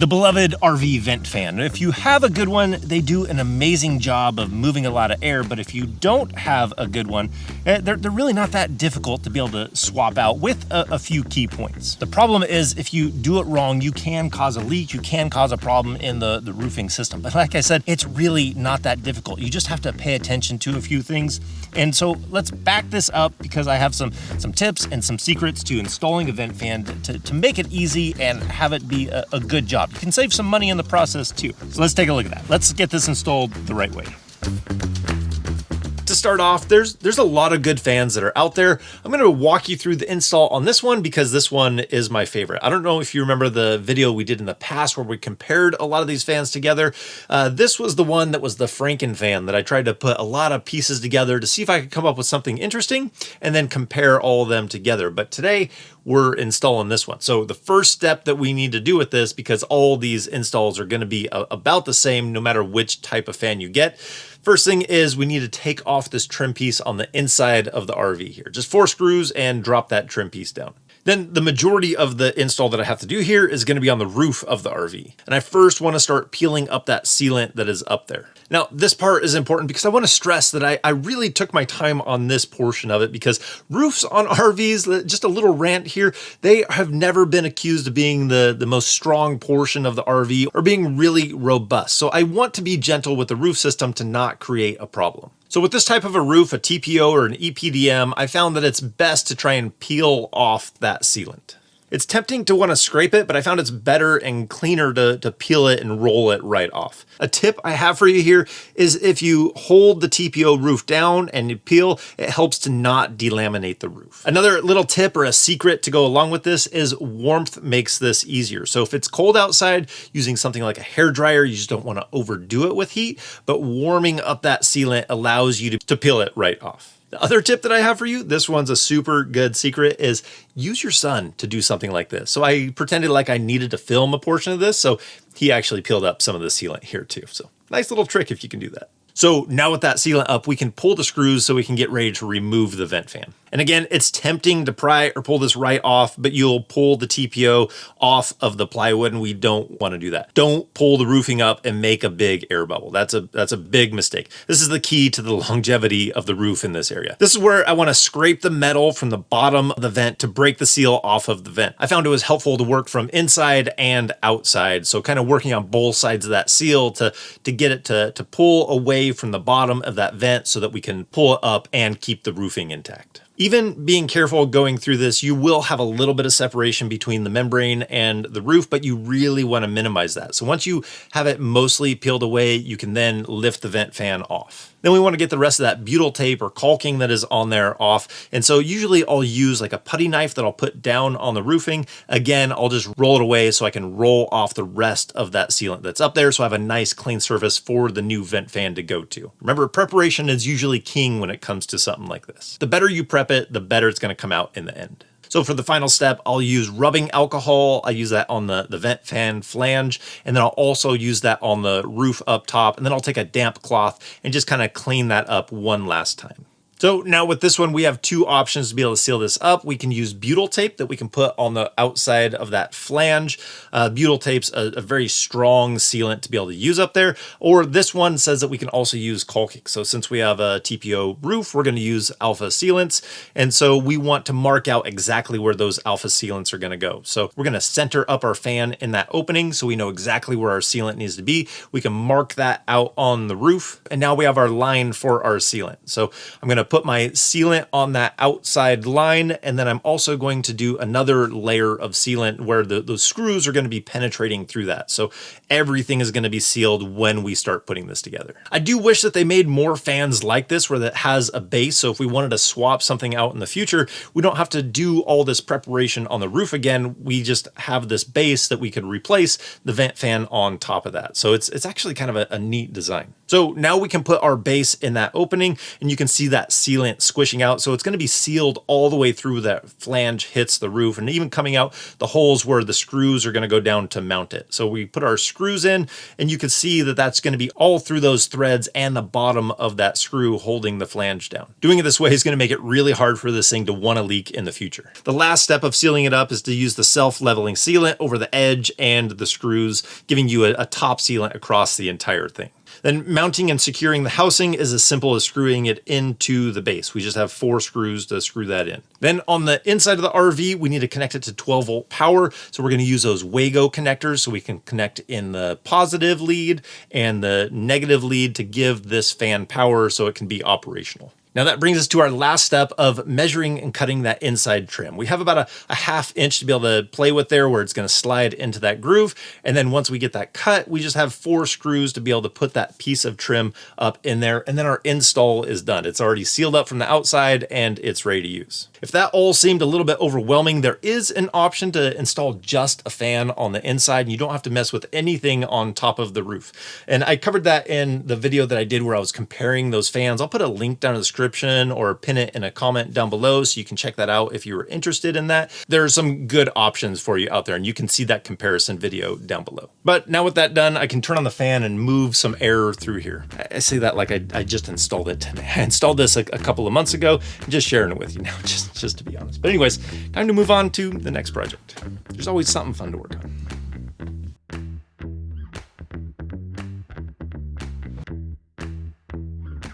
The beloved RV vent fan. If you have a good one, they do an amazing job of moving a lot of air, but if you don't have a good one, they're really not that difficult to be able to swap out with a few key points. The problem is if you do it wrong, you can cause a leak, you can cause a problem in the roofing system. But like I said, it's really not that difficult. You just have to pay attention to a few things. And so let's back this up because I have some tips and some secrets to installing a vent fan to make it easy and have it be a good job. You can save some money in the process too. So let's take a look at that. Let's get this installed the right way. To start off, there's a lot of good fans that are out there. I'm going to walk you through the install on this one because this one is my favorite. I don't know if you remember the video we did in the past where we compared a lot of these fans together. This was the one that was the Franken fan that I tried to put a lot of pieces together to see if I could come up with something interesting and then compare all of them together. But today we're installing this one. So the first step that we need to do with this, because all these installs are going to be about the same no matter which type of fan you get. First thing is we need to take off this trim piece on the inside of the RV here. Just 4 screws and drop that trim piece down. Then the majority of the install that I have to do here is going to be on the roof of the RV. And I first want to start peeling up that sealant that is up there. Now, this part is important because I want to stress that I really took my time on this portion of it because roofs on RVs, just a little rant here, they have never been accused of being the most strong portion of the RV or being really robust. So I want to be gentle with the roof system to not create a problem. So with this type of a roof, a TPO or an EPDM, I found that it's best to try and peel off that sealant. It's tempting to want to scrape it, but I found it's better and cleaner to peel it and roll it right off. A tip I have for you here is if you hold the TPO roof down and you peel, it helps to not delaminate the roof. Another little tip or a secret to go along with this is warmth makes this easier. So if it's cold outside, using something like a hairdryer, you just don't want to overdo it with heat, but warming up that sealant allows you to peel it right off. The other tip that I have for you, this one's a super good secret, is use your son to do something like this. So I pretended like I needed to film a portion of this, so he actually peeled up some of the sealant here too. So nice little trick if you can do that. So now with that sealant up, we can pull the screws so we can get ready to remove the vent fan. And again, it's tempting to pry or pull this right off, but you'll pull the TPO off of the plywood and we don't want to do that. Don't pull the roofing up and make a big air bubble. That's a big mistake. This is the key to the longevity of the roof in this area. This is where I want to scrape the metal from the bottom of the vent to break the seal off of the vent. I found it was helpful to work from inside and outside. So kind of working on both sides of that seal to get it to pull away from the bottom of that vent so that we can pull it up and keep the roofing intact. Even being careful going through this, you will have a little bit of separation between the membrane and the roof, but you really want to minimize that. So once you have it mostly peeled away, you can then lift the vent fan off. Then we want to get the rest of that butyl tape or caulking that is on there off. And so usually I'll use like a putty knife that I'll put down on the roofing. Again, I'll just roll it away so I can roll off the rest of that sealant that's up there so I have a nice clean surface for the new vent fan to go to. Remember, preparation is usually king when it comes to something like this. The better you prep it, the better it's going to come out in the end. So for the final step, I'll use rubbing alcohol. I use that on the vent fan flange, and then I'll also use that on the roof up top, and then I'll take a damp cloth and just kind of clean that up one last time. So now with this one, we have 2 options to be able to seal this up. We can use butyl tape that we can put on the outside of that flange. Butyl tape's a very strong sealant to be able to use up there. Or this one says that we can also use caulking. So since we have a TPO roof, we're going to use alpha sealants. And so we want to mark out exactly where those alpha sealants are going to go. So we're going to center up our fan in that opening so we know exactly where our sealant needs to be. We can mark that out on the roof. And now we have our line for our sealant. So I'm going to put my sealant on that outside line, and then I'm also going to do another layer of sealant where those screws are going to be penetrating through that. So everything is going to be sealed when we start putting this together. I do wish that they made more fans like this where that has a base. So if we wanted to swap something out in the future, we don't have to do all this preparation on the roof again. We just have this base that we could replace the vent fan on top of that. So it's actually kind of a neat design. So now we can put our base in that opening, and you can see that sealant squishing out. So it's going to be sealed all the way through that flange hits the roof, and even coming out the holes where the screws are going to go down to mount it. So we put our screws in, and you can see that that's going to be all through those threads and the bottom of that screw holding the flange down. Doing it this way is going to make it really hard for this thing to want to leak in the future. The last step of sealing it up is to use the self-leveling sealant over the edge and the screws, giving you a top sealant across the entire thing. Then mounting and securing the housing is as simple as screwing it into the base. We just have 4 screws to screw that in. Then on the inside of the RV, we need to connect it to 12-volt power. So we're going to use those Wago connectors so we can connect in the positive lead and the negative lead to give this fan power so it can be operational. Now that brings us to our last step of measuring and cutting that inside trim. We have about a 1/2 inch to be able to play with there where it's going to slide into that groove. And then once we get that cut, we just have 4 screws to be able to put that piece of trim up in there. And then our install is done. It's already sealed up from the outside and it's ready to use. If that all seemed a little bit overwhelming, there is an option to install just a fan on the inside, and you don't have to mess with anything on top of the roof. And I covered that in the video that I did where I was comparing those fans. I'll put a link down in the description or pin it in a comment down below so you can check that out if you were interested in that. There are some good options for you out there, and you can see that comparison video down below. But now with that done, I can turn on the fan and move some air through here. I say that like I just installed it today. I installed this a couple of months ago, just sharing it with you now, just to be honest. But anyways, time to move on to the next project. There's always something fun to work on.